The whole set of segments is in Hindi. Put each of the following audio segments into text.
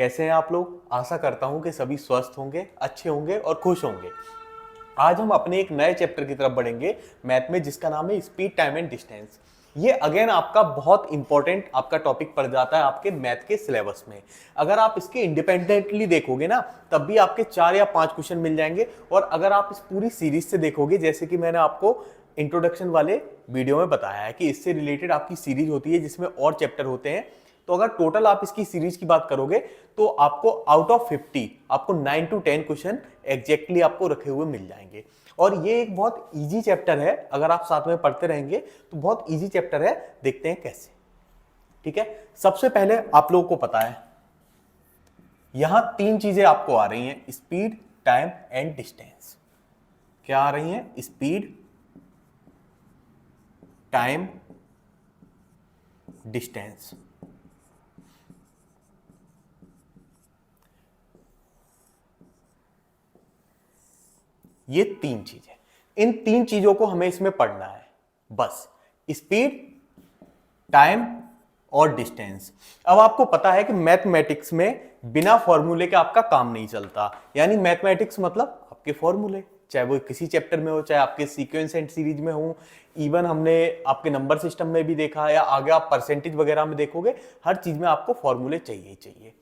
कैसे हैं आप लोग। आशा करता हूं कि सभी स्वस्थ होंगे, अच्छे होंगे और खुश होंगे। आज हम अपने एक नए चैप्टर की तरफ बढ़ेंगे मैथ में, जिसका नाम है स्पीड, टाइम एंड डिस्टेंस। ये अगेन आपका बहुत इंपॉर्टेंट आपका टॉपिक पड़ जाता है आपके मैथ के सिलेबस में। अगर आप इसके इंडिपेंडेंटली देखोगे ना, तब भी आपके 4 या 5 क्वेश्चन मिल जाएंगे। और अगर आप इस पूरी सीरीज से देखोगे, जैसे कि मैंने आपको इंट्रोडक्शन वाले वीडियो में बताया है कि इससे रिलेटेड आपकी सीरीज होती है जिसमें और चैप्टर होते हैं, तो अगर टोटल आप इसकी सीरीज की बात करोगे तो आपको आउट ऑफ 50 आपको 9 to 10 क्वेश्चन एग्जैक्टली आपको रखे हुए मिल जाएंगे। और ये एक बहुत इजी चैप्टर है, अगर आप साथ में पढ़ते रहेंगे तो बहुत इजी चैप्टर है। देखते हैं कैसे। ठीक है, सबसे पहले आप लोगों को पता है यहां 3 चीजें आपको आ रही हैं, स्पीड, टाइम एंड डिस्टेंस। क्या आ रही हैं? Speed, time, distance. ये 3 चीजें, इन 3 चीजों को हमें इसमें पढ़ना है बस। स्पीड, टाइम और डिस्टेंस। अब आपको पता है कि मैथमेटिक्स में बिना फॉर्मूले के आपका काम नहीं चलता। यानी मैथमेटिक्स मतलब आपके फॉर्मूले, चाहे वो किसी चैप्टर में हो, चाहे आपके सीक्वेंस एंड सीरीज में हो, इवन हमने आपके नंबर सिस्टम में भी देखा, या आगे आप परसेंटेज वगैरह में देखोगे, हर चीज में आपको फॉर्मूले चाहिए ही चाहिए।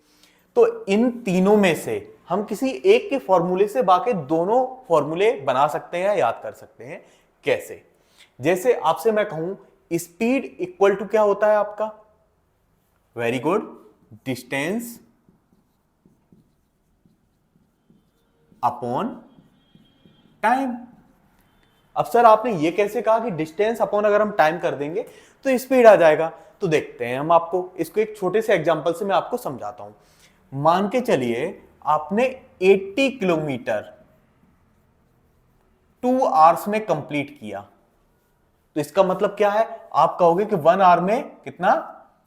तो इन तीनों में से हम किसी एक के फॉर्मूले से बाकी दोनों फॉर्मूले बना सकते हैं या याद कर सकते हैं। कैसे? जैसे आपसे मैं कहूं स्पीड इक्वल टू क्या होता है आपका? Very good, distance upon time. अब सर आपने ये कैसे कहा कि डिस्टेंस अपॉन अगर हम टाइम कर देंगे तो स्पीड आ जाएगा? तो देखते हैं हम आपको इसको एक छोटे से एग्जांपल से मैं आपको समझाता हूं। मान के चलिए आपने 80 किलोमीटर 2 आवर्स में कंप्लीट किया, तो इसका मतलब क्या है? आप कहोगे कि 1 आवर में कितना?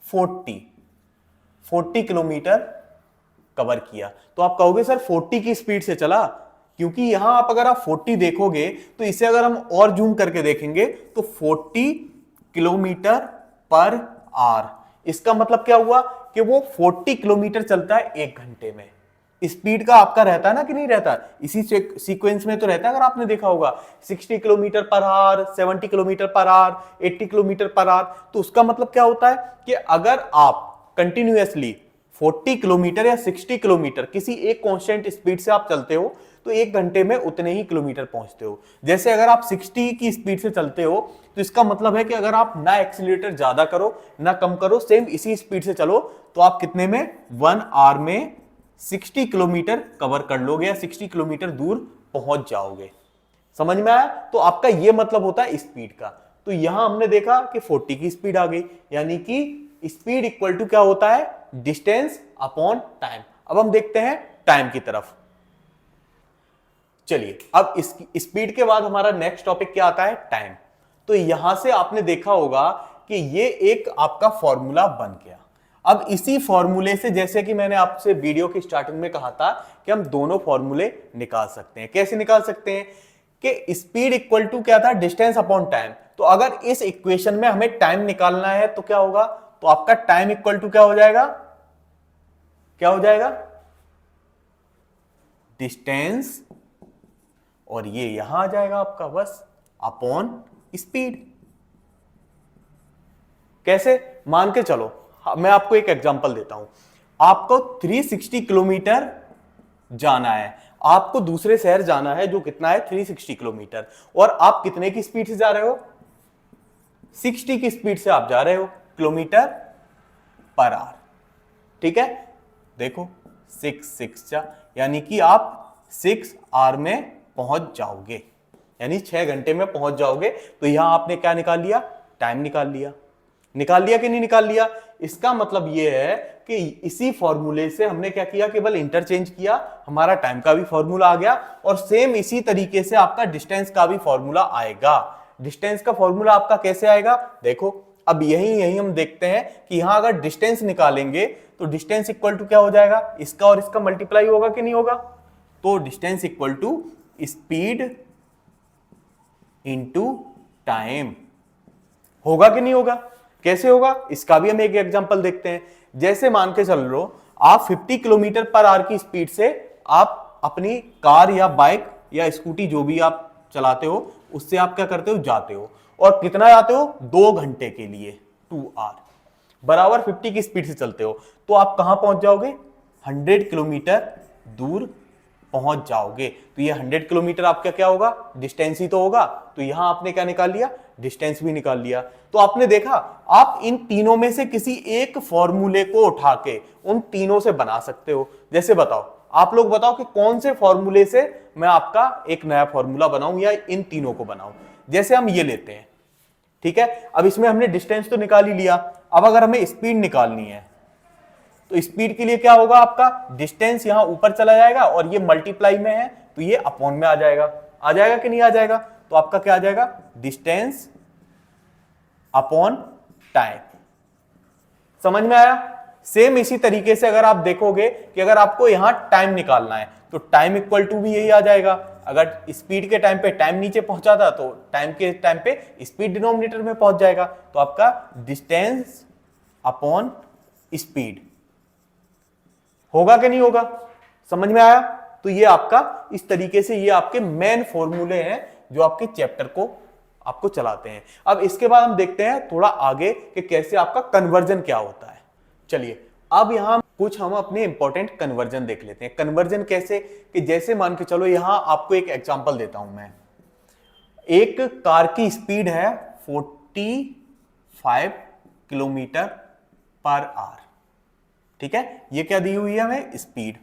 40 किलोमीटर कवर किया। तो आप कहोगे सर 40 की स्पीड से चला, क्योंकि यहां आप अगर आप 40 देखोगे तो इसे अगर हम और जूम करके देखेंगे तो 40 किलोमीटर पर आवर। इसका मतलब क्या हुआ कि वो 40 किलोमीटर चलता है 1 घंटे में। स्पीड का आपका रहता है ना कि नहीं रहता? इसी सीक्वेंस में तो रहता है, अगर आपने देखा होगा 60 kilometre per hour, 70 kilometre per hour, 80 kilometre per hour. तो उसका मतलब क्या होता है कि अगर आप कंटिन्यूअसली 40 किलोमीटर या 60 किलोमीटर किसी एक कांस्टेंट स्पीड से आप चलते हो तो 1 घंटे में उतने ही किलोमीटर पहुंचते हो। जैसे अगर आप 60 की स्पीड से चलते हो तो इसका मतलब है कि अगर आप ना एक्सीलरेटर ज्यादा करो ना कम करो, सेम इसी स्पीड से चलो, तो आप कितने में 1 आवर में 60 किलोमीटर कवर कर लोगे या 60 किलोमीटर दूर पहुंच जाओगे। समझ में आया? तो आपका यह मतलब होता है स्पीड का। तो यहां हमने देखा कि 40 की स्पीड आ गई, यानी कि स्पीड इक्वल टू क्या होता है? Distance upon time. अब हम देखते हैं टाइम की तरफ। चलिए, अब इस स्पीड के बाद हमारा नेक्स्ट टॉपिक क्या आता है? टाइम। तो यहां से आपने देखा होगा कि ये एक आपका फॉर्मूला बन गया। अब इसी फॉर्मूले से, जैसे कि मैंने आपसे वीडियो की स्टार्टिंग में कहा था कि हम दोनों फॉर्मूले निकाल सकते हैं। कैसे निकाल सकते हैं? कि स्पीड इक्वल टू क्या था? Distance upon time. तो अगर इस इक्वेशन में हमें टाइम निकालना है तो क्या होगा? तो आपका टाइम इक्वल टू क्या हो जाएगा? क्या हो जाएगा? डिस्टेंस, और ये यहां आ जाएगा आपका बस अपॉन स्पीड। कैसे? मान के चलो, मैं आपको एक एग्जांपल देता हूं। आपको 360 किलोमीटर जाना है, आपको दूसरे शहर जाना है जो कितना है? 360 किलोमीटर। और आप कितने की स्पीड से जा रहे हो? 60 की स्पीड से आप जा रहे हो किलोमीटर पर आवर। ठीक है, देखो 6 जा, यानी कि आप 6 आवर में पहुंच जाओगे, यानी 6 घंटे में पहुंच जाओगे। तो यहां आपने क्या निकाल लिया? टाइम निकाल लिया। निकाल लिया कि नहीं निकाल लिया? इसका मतलब यह है कि इसी फॉर्मूले से हमने क्या किया? केवल इंटरचेंज किया, हमारा टाइम का भी फॉर्मूला आ गया। और सेम इसी तरीके से आपका डिस्टेंस का भी फॉर्मूला आएगा। डिस्टेंस का फॉर्मूला आपका कैसे आएगा? देखो, अब यही हम देखते हैं कि यहां अगर डिस्टेंस निकालेंगे तो डिस्टेंस इक्वल टू क्या हो जाएगा? इसका और इसका मल्टीप्लाई होगा कि नहीं होगा? तो distance equal to speed into time होगा कि नहीं होगा? कैसे होगा? इसका भी हम एक एग्जांपल देखते हैं। जैसे मान के चल लो आप 50 किलोमीटर पर आवर की स्पीड से आप अपनी कार या बाइक या स्कूटी जो भी आप चलाते हो उससे आप क्या करते हो, जाते हो। और कितना जाते हो, 2 घंटे के लिए, 2 आवर, बराबर 50 की स्पीड से चलते हो, तो आप कहां पहुंच जाओगे, 100 किलोमीटर दूर पहुंच जाओगे। तो ये 100 किलोमीटर आपका क्या होगा, डिस्टेंस ही तो होगा। तो यहां आपने क्या निकाल लिया, डिस्टेंस भी निकाल लिया। तो आपने देखा, आप इन तीनों में से किसी एक फॉर्मूले को उठा के उन तीनों से बना सकते हो। जैसे बताओ, आप लोग बताओ कि कौन से फॉर्मूले से मैं आपका एक नया फॉर्मूला बनाऊं या इन तीनों को बनाऊं। जैसे हम ये लेते हैं, ठीक है, अब इसमें हमने डिस्टेंस तो निकाल ही लिया। अब अगर हमें स्पीड निकालनी है तो स्पीड के लिए क्या होगा, आपका डिस्टेंस यहां ऊपर चला जाएगा और ये मल्टीप्लाई में है तो ये अपॉन में आ जाएगा। आ जाएगा कि नहीं आ जाएगा, तो आपका क्या आ जाएगा, डिस्टेंस अपॉन टाइम। समझ में आया। सेम इसी तरीके से अगर आप देखोगे कि अगर आपको यहां टाइम निकालना है तो टाइम इक्वल टू भी यही आ जाएगा। अगर स्पीड के टाइम पे टाइम नीचे पहुंचा था तो टाइम के टाइम पे स्पीड डिनोमिनेटर में पहुंच जाएगा। तो आपका डिस्टेंस अपॉन स्पीड होगा कि नहीं होगा, समझ में आया। तो ये आपका इस तरीके से ये आपके मेन फॉर्मूले हैं जो आपके चैप्टर को आपको चलाते हैं। अब इसके बाद हम देखते हैं थोड़ा आगे कि कैसे आपका कन्वर्जन क्या होता है। चलिए अब यहां कुछ हम अपने इंपॉर्टेंट कन्वर्जन देख लेते हैं। कन्वर्जन कैसे, कि जैसे मान के चलो, यहां आपको एक एग्जांपल देता हूं मैं। एक कार की स्पीड है 45 किलोमीटर पर आवर, ठीक है, ये क्या दी हुई है हमें, स्पीड।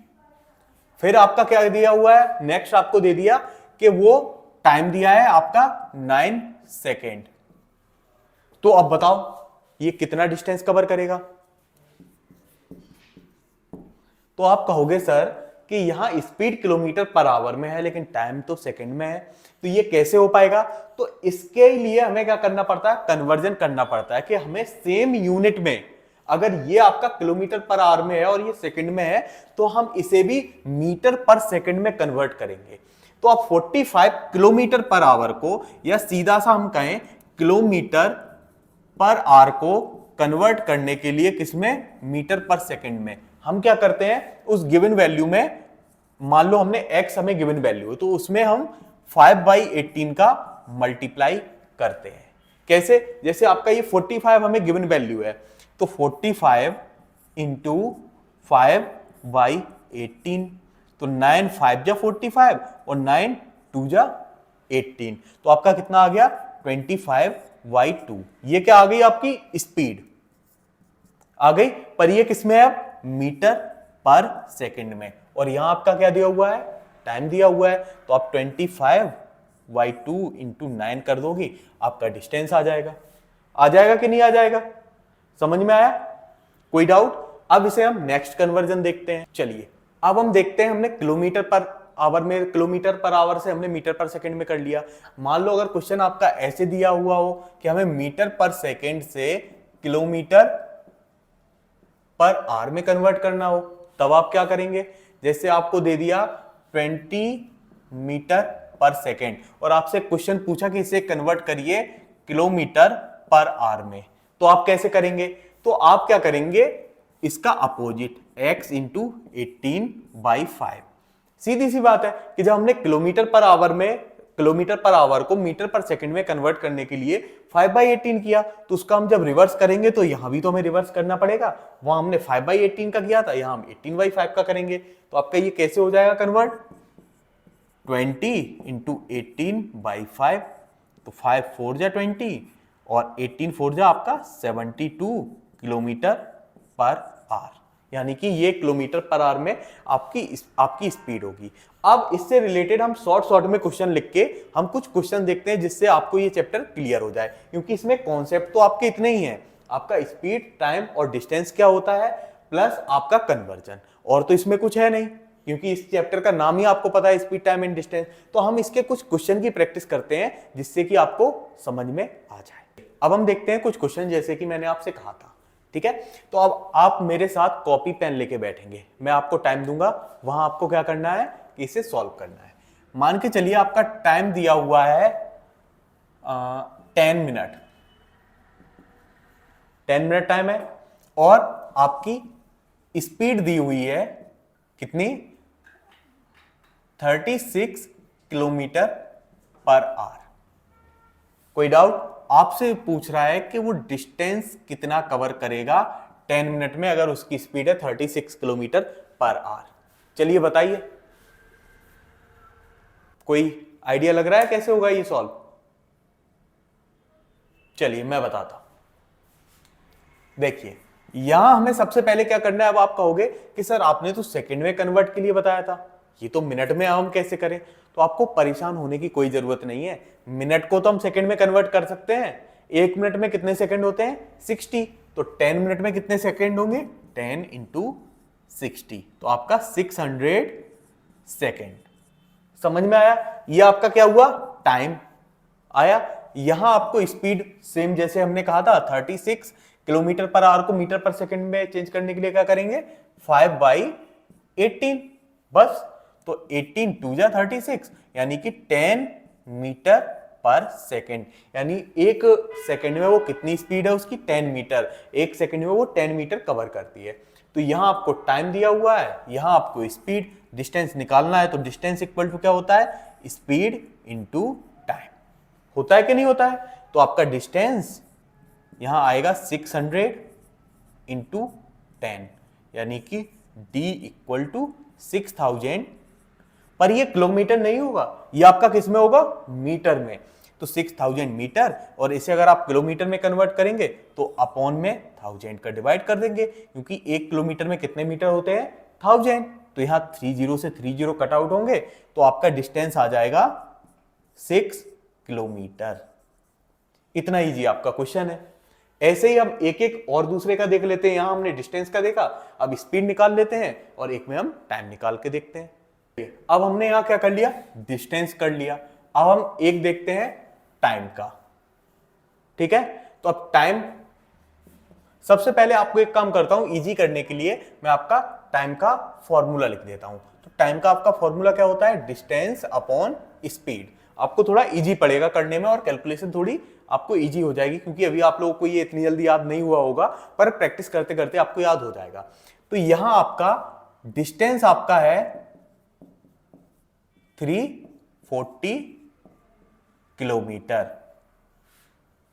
फिर आपका क्या दिया हुआ है, नेक्स्ट आपको दे दिया कि वो टाइम दिया है आपका 9 सेकेंड। तो अब बताओ ये कितना डिस्टेंस कवर करेगा। तो आप कहोगे सर कि यहां स्पीड किलोमीटर पर आवर में है लेकिन टाइम तो सेकंड में है, तो ये कैसे हो पाएगा। तो इसके लिए हमें क्या करना पड़ता है, कन्वर्जन करना पड़ता है कि हमें सेम यूनिट में, अगर ये आपका किलोमीटर पर आवर में है और ये सेकंड में है, तो हम इसे भी मीटर पर सेकंड में कन्वर्ट करेंगे। तो आप 45 किलोमीटर पर आवर को, या सीधा सा हम कहें किलोमीटर पर आवर को कन्वर्ट करने के लिए किसमें, मीटर पर सेकंड में, हम क्या करते हैं, उस गिवन वैल्यू में, मान लो हमने x हमें गिवन वैल्यू है तो उसमें हम 5/18 का मल्टीप्लाई करते हैं। कैसे, जैसे आपका ये 45 हमें गिवन वैल्यू है तो 45 इंटू 5/18, तो 9 5 जा 45 और 9 2 जा 18, तो आपका कितना आ गया, 25/2। ये क्या आ गई, आपकी स्पीड आ गई, पर ये किसमें है, अब मीटर पर सेकंड में। और यहां आपका क्या दिया हुआ है, टाइम दिया हुआ है, तो आप 25/2 इंटू 9 कर दोगी, आपका डिस्टेंस आ जाएगा। आ जाएगा कि नहीं आ जाएगा, समझ में आया, कोई डाउट। अब इसे हम नेक्स्ट कन्वर्जन देखते हैं। चलिए अब हम देखते हैं, हमने किलोमीटर पर आवर में, किलोमीटर पर आवर से हमने मीटर पर सेकंड में कर लिया। मान लो अगर क्वेश्चन आपका ऐसे दिया हुआ हो कि हमें मीटर पर सेकंड से किलोमीटर पर आवर में कन्वर्ट करना हो, तब आप क्या करेंगे, जैसे आपको दे दिया 20 मीटर पर सेकंड और आपसे क्वेश्चन पूछा कि इसे कन्वर्ट करिए किलोमीटर पर आवर में, तो आप कैसे करेंगे, तो आप क्या करेंगे, इसका अपोजिट x इंटू 18/5। सीधी सी बात है कि जब हमने किलोमीटर पर आवर में, किलोमीटर पर आवर को मीटर पर सेकंड में कन्वर्ट करने के लिए 5/18 किया, तो उसका हम जब रिवर्स करेंगे तो यहां भी तो हमें रिवर्स करना पड़ेगा। वहां हमने 5/18 का किया था, यहां हम 18/5 का करेंगे, तो आपका ये कैसे हो जाएगा कन्वर्ट, 20 इंटू 18/5, तो 5 4 जा 20 और 18 4 जा आपका 72 किलोमीटर पर आवर, यानी कि ये किलोमीटर पर आवर में आपकी स्पीड होगी। अब इससे रिलेटेड हम शॉर्ट में क्वेश्चन लिख के हम कुछ क्वेश्चन देखते हैं जिससे आपको ये चैप्टर क्लियर हो जाए, क्योंकि इसमें कॉन्सेप्ट तो आपके इतने ही हैं, आपका स्पीड, टाइम और डिस्टेंस क्या होता है, प्लस आपका कन्वर्जन, और तो इसमें कुछ है नहीं, क्योंकि इस चैप्टर का नाम ही आपको पता है, स्पीड, टाइम एंड डिस्टेंस। तो हम इसके कुछ क्वेश्चन की प्रैक्टिस करते हैं जिससे कि आपको समझ में आ जाए। अब हम देखते हैं कुछ क्वेश्चन जैसे कि मैंने आपसे कहा था, ठीक है। तो अब आप मेरे साथ कॉपी पेन लेके बैठेंगे, मैं आपको टाइम दूंगा, वहां आपको क्या करना है कि इसे सॉल्व करना है। मान के चलिए आपका टाइम दिया हुआ है 10 मिनट, 10 मिनट टाइम है और आपकी स्पीड दी हुई है कितनी, 36 किलोमीटर पर आवर। कोई डाउट? आपसे पूछ रहा है कि वो डिस्टेंस कितना कवर करेगा 10 मिनट में अगर उसकी स्पीड है 36 किलोमीटर पर आवर। चलिए बताइए, कोई आइडिया लग रहा है कैसे होगा ये सॉल्व? चलिए मैं बताता हूं। देखिए यहां हमें सबसे पहले क्या करना है। अब आप कहोगे कि सर आपने तो सेकंड में कन्वर्ट के लिए बताया था, ये तो मिनट में हम कैसे करें? तो आपको परेशान होने की कोई जरूरत नहीं है। मिनट को तो हम सेकंड में कन्वर्ट कर सकते हैं। 1 मिनट में कितने सेकंड होते हैं? 60। तो 10 मिनट में कितने सेकंड होंगे? 10 इंटू 60, तो आपका 600 सेकंड। समझ में आया? ये आपका क्या हुआ? टाइम आया। यहां आपको स्पीड सेम जैसे हमने कहा था 36 किलोमीटर पर आवर को मीटर पर सेकंड में चेंज करने के लिए क्या करेंगे? 5/18 बस। तो 18 2 जा 36 यानी कि 10 मीटर पर सेकंड। यानी एक सेकंड में वो कितनी स्पीड है उसकी? 10 मीटर। एक सेकंड में वो 10 मीटर कवर करती है। तो यहां आपको टाइम दिया हुआ है, यहां आपको स्पीड, डिस्टेंस निकालना है। तो डिस्टेंस इक्वल टू क्या होता है? Speed into time. होता है कि नहीं होता है? तो आपका डिस्टेंस यहां आएगा 600 इंटू 10 यानी कि d इक्वल टू 6000। पर ये किलोमीटर नहीं होगा, ये आपका किस में होगा? मीटर में। तो 6000 मीटर, और इसे अगर आप किलोमीटर में कन्वर्ट करेंगे तो अपॉन में 1000 का डिवाइड कर देंगे, क्योंकि 1 किलोमीटर में कितने मीटर होते हैं? 1000। तो यहां 30 से 30 कट आउट होंगे, तो आपका डिस्टेंस आ जाएगा 6 किलोमीटर। इतना ईजी आपका क्वेश्चन है। ऐसे ही हम एक एक और दूसरे का देख लेते हैं। यहां हमने डिस्टेंस का देखा, अब स्पीड निकाल लेते हैं और एक में हम टाइम निकाल के देखते हैं। अब हमने यहां क्या कर लिया? डिस्टेंस कर लिया। अब हम एक देखते हैं टाइम का। ठीक है, तो अब टाइम, सबसे पहले आपको एक काम करता हूं इजी करने के लिए, मैं आपका टाइम का फॉर्मूला लिख देता हूं। तो टाइम का आपका फॉर्मूला क्या होता है? Distance upon speed. आपको थोड़ा इजी पड़ेगा करने में और कैलकुलेशन थोड़ी आपको इजी हो जाएगी, क्योंकि अभी आप लोगों को ये इतनी जल्दी याद नहीं हुआ होगा, पर प्रैक्टिस करते करते आपको याद हो जाएगा। तो यहां आपका डिस्टेंस आपका है 340 किलोमीटर।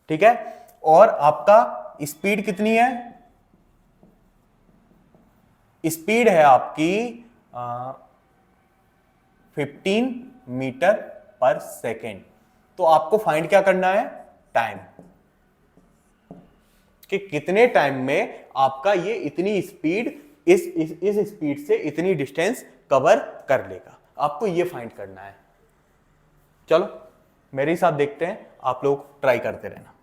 ठीक है, और आपका स्पीड कितनी है? स्पीड है आपकी 15 मीटर पर सेकेंड। तो आपको फाइंड क्या करना है? टाइम, कि कितने टाइम में आपका ये इतनी स्पीड इस स्पीड से इतनी डिस्टेंस कवर कर लेगा। आपको ये फाइंड करना है। चलो मेरे साथ देखते हैं, आप लोग ट्राई करते रहना,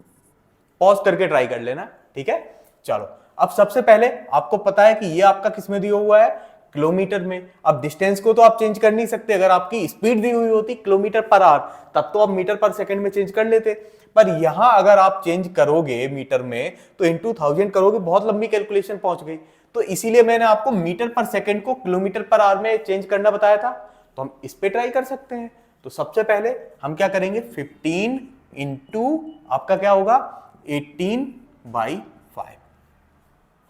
पॉज करके ट्राई कर लेना। ठीक है, चलो अब सबसे पहले आपको पता है कि ये आपका किसमें दिया हुआ है? किलोमीटर में। अब डिस्टेंस को तो आप चेंज कर नहीं सकते। अगर आपकी स्पीड दी हुई होती किलोमीटर पर आवर, तब तो आप मीटर पर सेकंड में चेंज कर लेते। पर यहां अगर आप चेंज करोगे मीटर में तो इंटू 1000 करोगे, बहुत लंबी कैलकुलेशन पहुंच गई। तो इसीलिए मैंने आपको मीटर पर सेकंड को किलोमीटर पर आवर में चेंज करना बताया था। तो हम इस पे ट्राई कर सकते हैं। तो सबसे पहले हम क्या करेंगे? 15 इंटू आपका क्या होगा? 18/5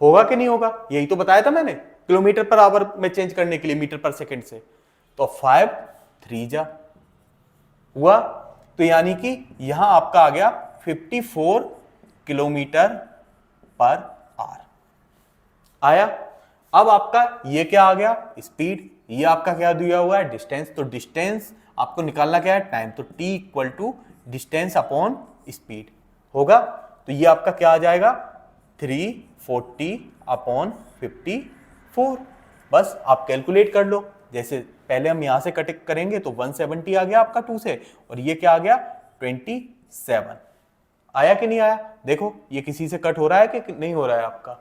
होगा कि नहीं होगा? यही तो बताया था मैंने, किलोमीटर पर आवर में चेंज करने के लिए मीटर पर सेकंड से। तो 5 3 जा हुआ, तो यानी कि यहां आपका आ गया 54 किलोमीटर पर आवर आया। अब आपका ये क्या आ गया? स्पीड। ये आपका क्या दिया हुआ है? डिस्टेंस। तो डिस्टेंस आपको निकालना क्या है? टाइम। तो t equal to distance upon speed होगा। तो ये आपका क्या आ जाएगा? 340 अपॉन 54। बस आप कैलकुलेट कर लो। जैसे पहले हम यहां से कट करेंगे तो 170 आ गया आपका 2 से, और ये क्या आ गया? 27 आया कि नहीं आया? देखो ये किसी से कट हो रहा है कि नहीं हो रहा है आपका?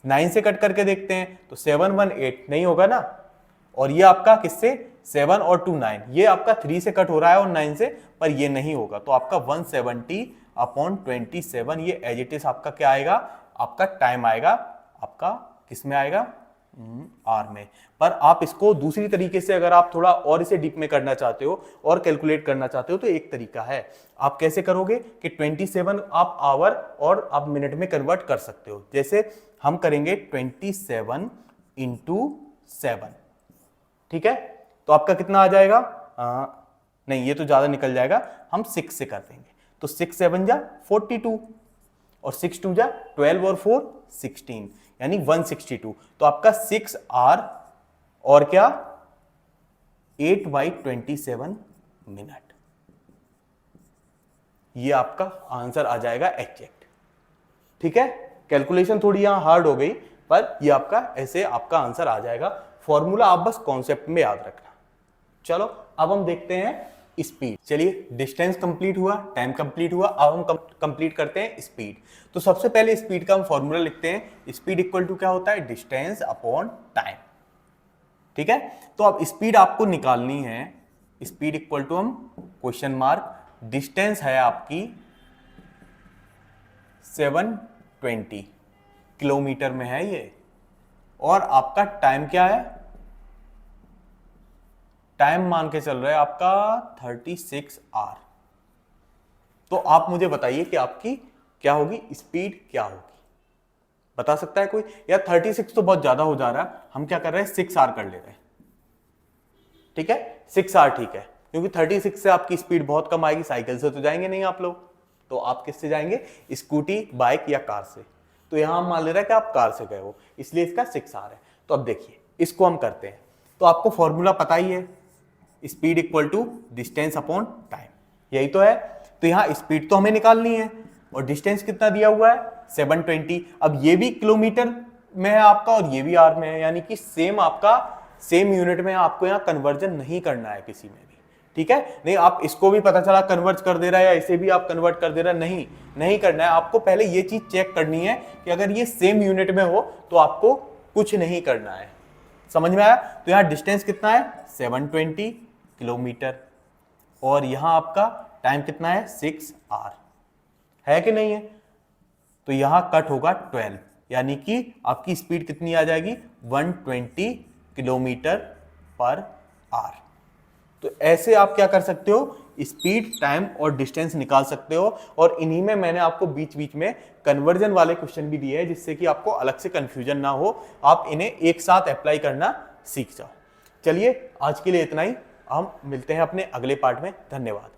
9 से कट करके देखते हैं तो 718 नहीं होगा ना। और ये आपका किससे? 7 और 2 9। ये आपका 3 से कट हो रहा है और 9 से, पर ये नहीं होगा। तो आपका 170 अपॉन 27, ये एज इट इज आपका क्या आएगा? आपका टाइम आएगा। आपका किस में आएगा? आर में। पर आप इसको दूसरी तरीके से अगर आप थोड़ा और इसे डीप में करना चाहते हो और कैलकुलेट करना चाहते हो तो एक तरीका है। आप कैसे करोगे कि 27 आप आवर और आप मिनट में कन्वर्ट कर सकते हो। जैसे हम करेंगे 27 इंटू 7, ठीक है। तो आपका कितना आ जाएगा, नहीं ये तो ज्यादा निकल जाएगा, हम 6 से कर देंगे। तो 6 7 जा 42 और 6 2 जा 12 और 4 16, यानी 162। तो आपका 6 आवर और क्या 8/27 मिनट, ये आपका आंसर आ जाएगा एग्जैक्ट, ठीक है। कैलकुलेशन थोड़ी यहां हार्ड हो गई, पर ये आपका ऐसे आपका आंसर आ जाएगा। फॉर्मूला आप बस कॉन्सेप्ट में याद रखना। चलो अब हम देखते हैं स्पीड। चलिए डिस्टेंस कंप्लीट हुआ, टाइम कंप्लीट हुआ, अब हम कंप्लीट करते हैं स्पीड। तो सबसे पहले स्पीड का हम फॉर्मूला लिखते हैं। स्पीड इक्वल टू क्या होता है, डिस्टेंस अपॉन टाइम, ठीक है। तो अब स्पीड आपको निकालनी है, स्पीड इक्वल टू हम क्वेश्चन मार्क, डिस्टेंस है आपकी 720 किलोमीटर में है ये, और आपका टाइम क्या है, टाइम मान के चल रहा है आपका 36 आवर। तो आप मुझे बताइए कि आपकी क्या होगी, स्पीड क्या होगी, बता सकता है कोई? यार 36 तो बहुत ज्यादा हो जा रहा है, हम क्या कर रहे हैं 6 आवर कर ले रहे हैं, ठीक है। 6 आवर ठीक है, क्योंकि 36 से आपकी स्पीड बहुत कम आएगी, साइकिल से तो जाएंगे नहीं आप लोग, तो आप किससे जाएंगे, स्कूटी, बाइक या कार से। तो यहां हम मान ले रहे हैं कि आप कार से गए हो, इसलिए इसका 6 आवर है। तो अब देखिए इसको हम करते हैं। तो आपको फॉर्मूला पता ही है, speed equal to distance upon time, यही तो है। तो यहां स्पीड तो हमें निकालनी है, और डिस्टेंस कितना दिया हुआ है 720। अब ये भी किलोमीटर में है आपका और ये भी आवर में है, यानी कि सेम आपका सेम यूनिट में, आपको यहाँ कन्वर्जन नहीं करना है किसी में भी, ठीक है। नहीं आप इसको भी पता चला कन्वर्ट कर दे रहा है, या इसे भी आप कन्वर्ट कर दे रहा है, नहीं करना है आपको। पहले ये चीज चेक करनी है कि अगर ये सेम यूनिट में हो तो आपको कुछ नहीं करना है, समझ में आया। तो यहाँ डिस्टेंस कितना है 720 किलोमीटर, और यहां आपका टाइम कितना है 6 आवर, है कि नहीं है। तो यहां कट होगा 12, यानी कि आपकी स्पीड कितनी आ जाएगी 120 किलोमीटर पर आवर। तो ऐसे आप क्या कर सकते हो, स्पीड, टाइम और डिस्टेंस निकाल सकते हो। और इन्हीं में मैंने आपको बीच बीच में कन्वर्जन वाले क्वेश्चन भी दिए हैं, जिससे कि आपको अलग से कंफ्यूजन ना हो, आप इन्हें एक साथ अप्लाई करना सीख जाओ। चलिए आज के लिए इतना ही, हम मिलते हैं अपने अगले पार्ट में। धन्यवाद।